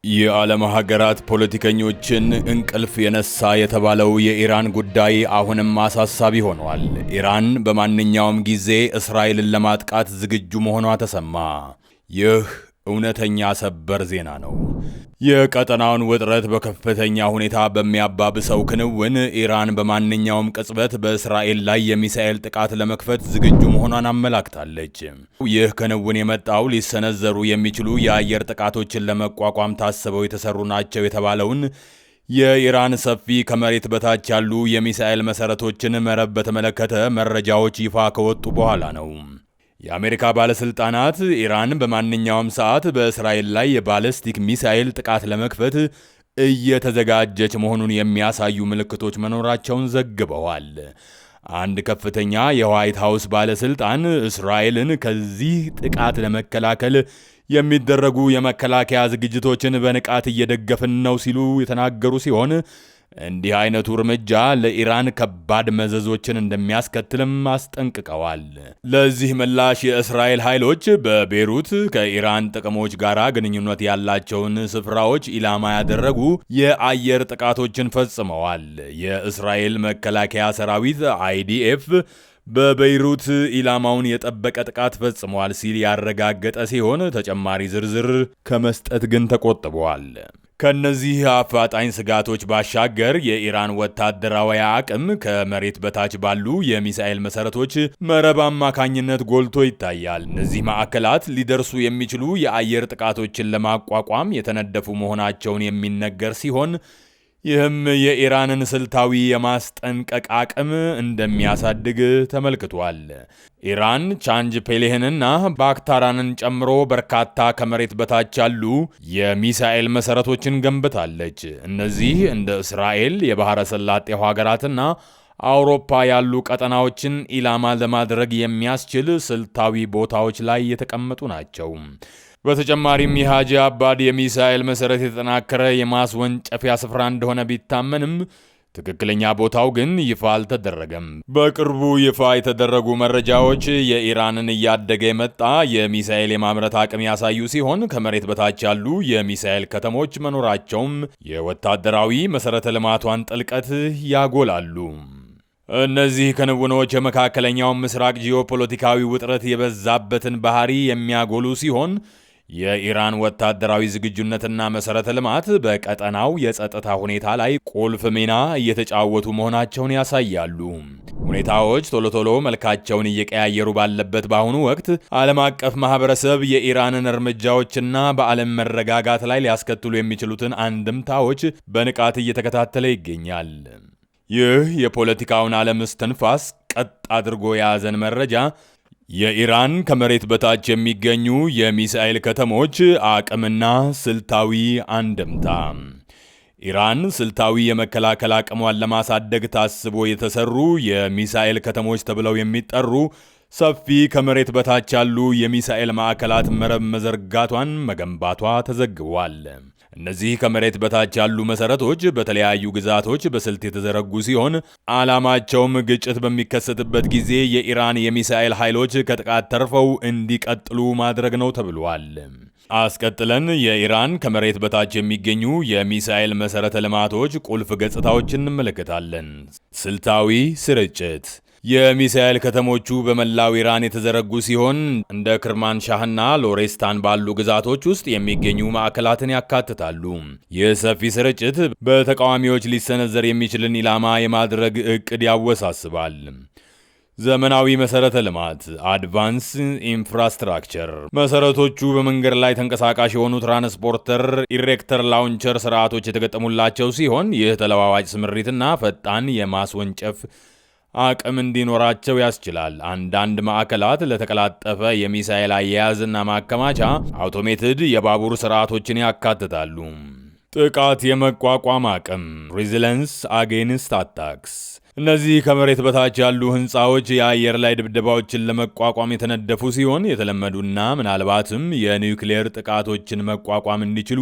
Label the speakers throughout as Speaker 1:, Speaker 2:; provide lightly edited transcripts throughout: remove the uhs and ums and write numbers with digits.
Speaker 1: የዓለም ሀገራት ፖለቲከኞችን እንቅልፍ የነሳ የተባለው የኢራን ጉዳይ አሁንም አሳሳቢ ሆኗል። ኢራን በማንኛውም ጊዜ እስራኤልን ለማጥቃት ዝግጁ መሆኗ ተሰማ። ይህ እውነተኛ ሰበር ዜና ነው። የቀጠናውን ውጥረት በከፍተኛ ሁኔታ በሚያባብሰው ክንውን ኢራን በማንኛውም ቅጽበት በእስራኤል ላይ የሚሳኤል ጥቃት ለመክፈት ዝግጁ መሆኗን አመላክታለች። ይህ ክንውን የመጣው ሊሰነዘሩ የሚችሉ የአየር ጥቃቶችን ለመቋቋም ታስበው የተሰሩ ናቸው የተባለውን የኢራን ሰፊ ከመሬት በታች ያሉ የሚሳኤል መሰረቶችን መረብ በተመለከተ መረጃዎች ይፋ ከወጡ በኋላ ነው። የአሜሪካ ባለስልጣናት ኢራን በማንኛውም ሰዓት በእስራኤል ላይ የባለስቲክ ሚሳኤል ጥቃት ለመክፈት እየተዘጋጀች መሆኑን የሚያሳዩ ምልክቶች መኖራቸውን ዘግበዋል። አንድ ከፍተኛ የዋይት ሃውስ ባለስልጣን እስራኤልን ከዚህ ጥቃት ለመከላከል የሚደረጉ የመከላከያ ዝግጅቶችን በንቃት እየደገፍን ነው ሲሉ የተናገሩ ሲሆን እንዲህ አይነቱ እርምጃ ለኢራን ከባድ መዘዞችን እንደሚያስከትልም አስጠንቅቀዋል። ለዚህ ምላሽ የእስራኤል ኃይሎች በቤሩት ከኢራን ጥቅሞች ጋር ግንኙነት ያላቸውን ስፍራዎች ኢላማ ያደረጉ የአየር ጥቃቶችን ፈጽመዋል። የእስራኤል መከላከያ ሰራዊት አይዲኤፍ በቤይሩት ኢላማውን የጠበቀ ጥቃት ፈጽመዋል ሲል ያረጋገጠ ሲሆን ተጨማሪ ዝርዝር ከመስጠት ግን ተቆጥበዋል። ከነዚህ አፋጣኝ ስጋቶች ባሻገር የኢራን ወታደራዊ አቅም ከመሬት በታች ባሉ የሚሳኤል መሰረቶች መረብ አማካኝነት ጎልቶ ይታያል። እነዚህ ማዕከላት ሊደርሱ የሚችሉ የአየር ጥቃቶችን ለማቋቋም የተነደፉ መሆናቸውን የሚነገር ሲሆን ይህም የኢራንን ስልታዊ የማስጠንቀቅ አቅም እንደሚያሳድግ ተመልክቷል። ኢራን ቻንጅ ፔሌህንና ባክታራንን ጨምሮ በርካታ ከመሬት በታች ያሉ የሚሳኤል መሰረቶችን ገንብታለች። እነዚህ እንደ እስራኤል፣ የባህረ ሰላጤው ሀገራትና አውሮፓ ያሉ ቀጠናዎችን ኢላማ ለማድረግ የሚያስችል ስልታዊ ቦታዎች ላይ የተቀመጡ ናቸው። በተጨማሪም የሃጂ አባድ የሚሳኤል መሰረት የተጠናከረ የማስወንጨፊያ ስፍራ እንደሆነ ቢታመንም ትክክለኛ ቦታው ግን ይፋ አልተደረገም። በቅርቡ ይፋ የተደረጉ መረጃዎች የኢራንን እያደገ የመጣ የሚሳኤል የማምረት አቅም ያሳዩ ሲሆን ከመሬት በታች ያሉ የሚሳኤል ከተሞች መኖራቸውም የወታደራዊ መሰረተ ልማቷን ጥልቀት ያጎላሉ። እነዚህ ክንውኖች የመካከለኛውን ምስራቅ ጂኦፖለቲካዊ ውጥረት የበዛበትን ባህሪ የሚያጎሉ ሲሆን የኢራን ወታደራዊ ዝግጁነትና መሰረተ ልማት በቀጠናው የጸጥታ ሁኔታ ላይ ቁልፍ ሚና እየተጫወቱ መሆናቸውን ያሳያሉ። ሁኔታዎች ቶሎ መልካቸውን እየቀያየሩ ባለበት በአሁኑ ወቅት ዓለም አቀፍ ማህበረሰብ የኢራንን እርምጃዎችና በዓለም መረጋጋት ላይ ሊያስከትሉ የሚችሉትን አንድምታዎች በንቃት እየተከታተለ ይገኛል። ይህ የፖለቲካውን ዓለም እስትንፋስ ቀጥ አድርጎ የያዘን መረጃ የኢራን ከመሬት በታች የሚገኙ የሚሳኤል ከተሞች አቅምና ስልታዊ አንድምታ። ኢራን ስልታዊ የመከላከል አቅሟን ለማሳደግ ታስቦ የተሰሩ የሚሳኤል ከተሞች ተብለው የሚጠሩ ሰፊ ከመሬት በታች ያሉ የሚሳኤል ማዕከላት መረብ መዘርጋቷን መገንባቷ ተዘግቧል። እነዚህ ከመሬት በታች ያሉ መሰረቶች በተለያዩ ግዛቶች በስልት የተዘረጉ ሲሆን ዓላማቸውም ግጭት በሚከሰትበት ጊዜ የኢራን የሚሳኤል ኃይሎች ከጥቃት ተርፈው እንዲቀጥሉ ማድረግ ነው ተብሏል። አስቀጥለን የኢራን ከመሬት በታች የሚገኙ የሚሳኤል መሰረተ ልማቶች ቁልፍ ገጽታዎችን እንመለከታለን። ስልታዊ ስርጭት። የሚሳኤል ከተሞቹ በመላው ኢራን የተዘረጉ ሲሆን እንደ ክርማንሻህና ሎሬስታን ባሉ ግዛቶች ውስጥ የሚገኙ ማዕከላትን ያካትታሉ። ይህ ሰፊ ስርጭት በተቃዋሚዎች ሊሰነዘር የሚችልን ኢላማ የማድረግ ዕቅድ ያወሳስባል። ዘመናዊ መሰረተ ልማት አድቫንስ ኢንፍራስትራክቸር። መሰረቶቹ በመንገድ ላይ ተንቀሳቃሽ የሆኑ ትራንስፖርተር ኢሬክተር ላውንቸር ስርዓቶች የተገጠሙላቸው ሲሆን ይህ ተለዋዋጭ ስምሪትና ፈጣን የማስወንጨፍ አቅም እንዲኖራቸው ያስችላል። አንዳንድ ማዕከላት ለተቀላጠፈ የሚሳኤል አያያዝና ማከማቻ አውቶሜትድ የባቡር ስርዓቶችን ያካትታሉ። ጥቃት የመቋቋም አቅም ሬዚለንስ አጌንስት አታክስ። እነዚህ ከመሬት በታች ያሉ ህንፃዎች የአየር ላይ ድብደባዎችን ለመቋቋም የተነደፉ ሲሆን የተለመዱና ምናልባትም የኒውክሌር ጥቃቶችን መቋቋም እንዲችሉ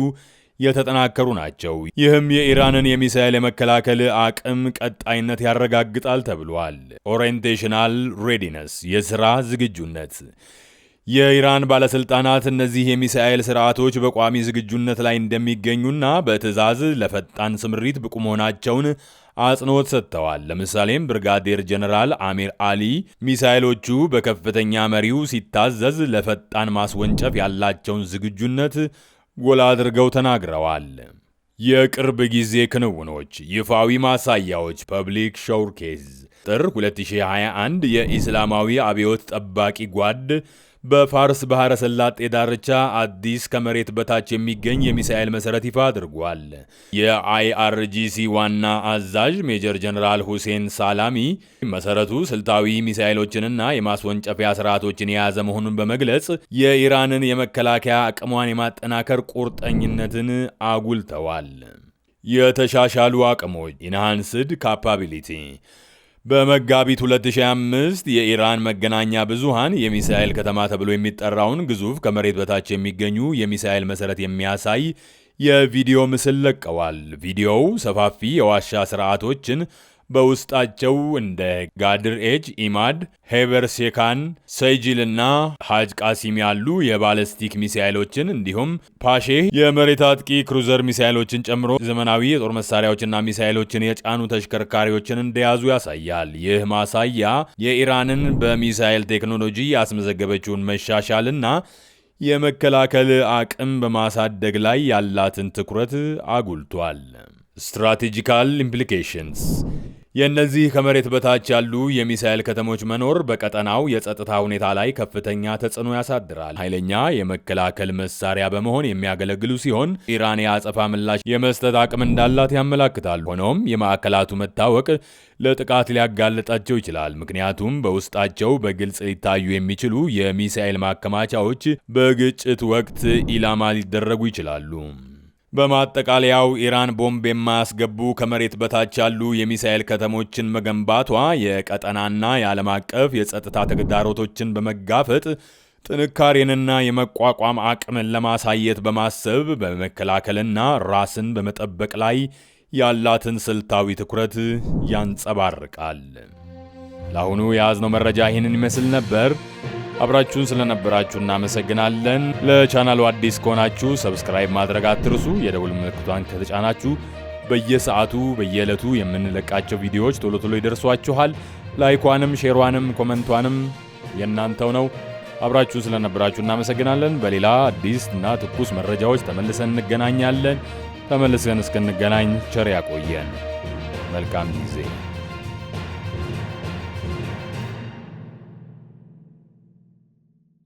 Speaker 1: የተጠናከሩ ናቸው። ይህም የኢራንን የሚሳኤል የመከላከል አቅም ቀጣይነት ያረጋግጣል ተብሏል። ኦሪየንቴሽናል ሬዲነስ የሥራ ዝግጁነት የኢራን ባለስልጣናት እነዚህ የሚሳኤል ስርዓቶች በቋሚ ዝግጁነት ላይ እንደሚገኙና በትዕዛዝ ለፈጣን ስምሪት ብቁ መሆናቸውን አጽንኦት ሰጥተዋል። ለምሳሌም ብርጋዴር ጀነራል አሚር አሊ ሚሳኤሎቹ በከፍተኛ መሪው ሲታዘዝ ለፈጣን ማስወንጨፍ ያላቸውን ዝግጁነት ጎላ አድርገው ተናግረዋል። የቅርብ ጊዜ ክንውኖች፣ ይፋዊ ማሳያዎች፣ ፐብሊክ ሾውኬዝ ጥር 2021 የኢስላማዊ አብዮት ጠባቂ ጓድ በፋርስ ባህረ ሰላጤ ዳርቻ አዲስ ከመሬት በታች የሚገኝ የሚሳኤል መሰረት ይፋ አድርጓል። የአይአርጂሲ ዋና አዛዥ ሜጀር ጀነራል ሁሴን ሳላሚ መሰረቱ ስልታዊ ሚሳኤሎችንና የማስወንጨፊያ ስርዓቶችን የያዘ መሆኑን በመግለጽ የኢራንን የመከላከያ አቅሟን የማጠናከር ቁርጠኝነትን አጉልተዋል። የተሻሻሉ አቅሞች ኢንሃንስድ ካፓቢሊቲ በመጋቢት 2005 የኢራን መገናኛ ብዙሃን የሚሳኤል ከተማ ተብሎ የሚጠራውን ግዙፍ ከመሬት በታች የሚገኙ የሚሳኤል መሰረት የሚያሳይ የቪዲዮ ምስል ለቀዋል። ቪዲዮው ሰፋፊ የዋሻ ስርዓቶችን በውስጣቸው እንደ ጋድር ኤጅ፣ ኢማድ፣ ሄበር ሴካን፣ ሰይጂል እና ሃጅ ቃሲም ያሉ የባለስቲክ ሚሳኤሎችን እንዲሁም ፓሼህ የመሬት አጥቂ ክሩዘር ሚሳኤሎችን ጨምሮ ዘመናዊ የጦር መሳሪያዎችና ሚሳኤሎችን የጫኑ ተሽከርካሪዎችን እንደያዙ ያሳያል። ይህ ማሳያ የኢራንን በሚሳኤል ቴክኖሎጂ ያስመዘገበችውን መሻሻልና የመከላከል አቅም በማሳደግ ላይ ያላትን ትኩረት አጉልቷል። ስትራቴጂካል ኢምፕሊኬሽንስ የእነዚህ ከመሬት በታች ያሉ የሚሳኤል ከተሞች መኖር በቀጠናው የጸጥታ ሁኔታ ላይ ከፍተኛ ተጽዕኖ ያሳድራል። ኃይለኛ የመከላከል መሳሪያ በመሆን የሚያገለግሉ ሲሆን ኢራን የአጸፋ ምላሽ የመስጠት አቅም እንዳላት ያመላክታል። ሆኖም የማዕከላቱ መታወቅ ለጥቃት ሊያጋልጣቸው ይችላል። ምክንያቱም በውስጣቸው በግልጽ ሊታዩ የሚችሉ የሚሳኤል ማከማቻዎች በግጭት ወቅት ኢላማ ሊደረጉ ይችላሉ። በማጠቃለያው ኢራን ቦምብ የማያስገቡ ከመሬት በታች ያሉ የሚሳኤል ከተሞችን መገንባቷ የቀጠናና የዓለም አቀፍ የጸጥታ ተግዳሮቶችን በመጋፈጥ ጥንካሬንና የመቋቋም አቅምን ለማሳየት በማሰብ በመከላከልና ራስን በመጠበቅ ላይ ያላትን ስልታዊ ትኩረት ያንጸባርቃል። ለአሁኑ የያዝነው መረጃ ይህንን ይመስል ነበር። አብራችሁን ስለነበራችሁ እናመሰግናለን። ለቻናሉ አዲስ ከሆናችሁ ሰብስክራይብ ማድረግ አትርሱ። የደውል ምልክቷን ከተጫናችሁ በየሰዓቱ በየዕለቱ የምንለቃቸው ቪዲዮዎች ቶሎ ቶሎ ይደርሷችኋል። ላይኳንም ሼሯንም ኮመንቷንም የእናንተው ነው። አብራችሁን ስለነበራችሁ እናመሰግናለን። በሌላ አዲስ እና ትኩስ መረጃዎች ተመልሰን እንገናኛለን። ተመልሰን እስክንገናኝ ቸር ያቆየን። መልካም ጊዜ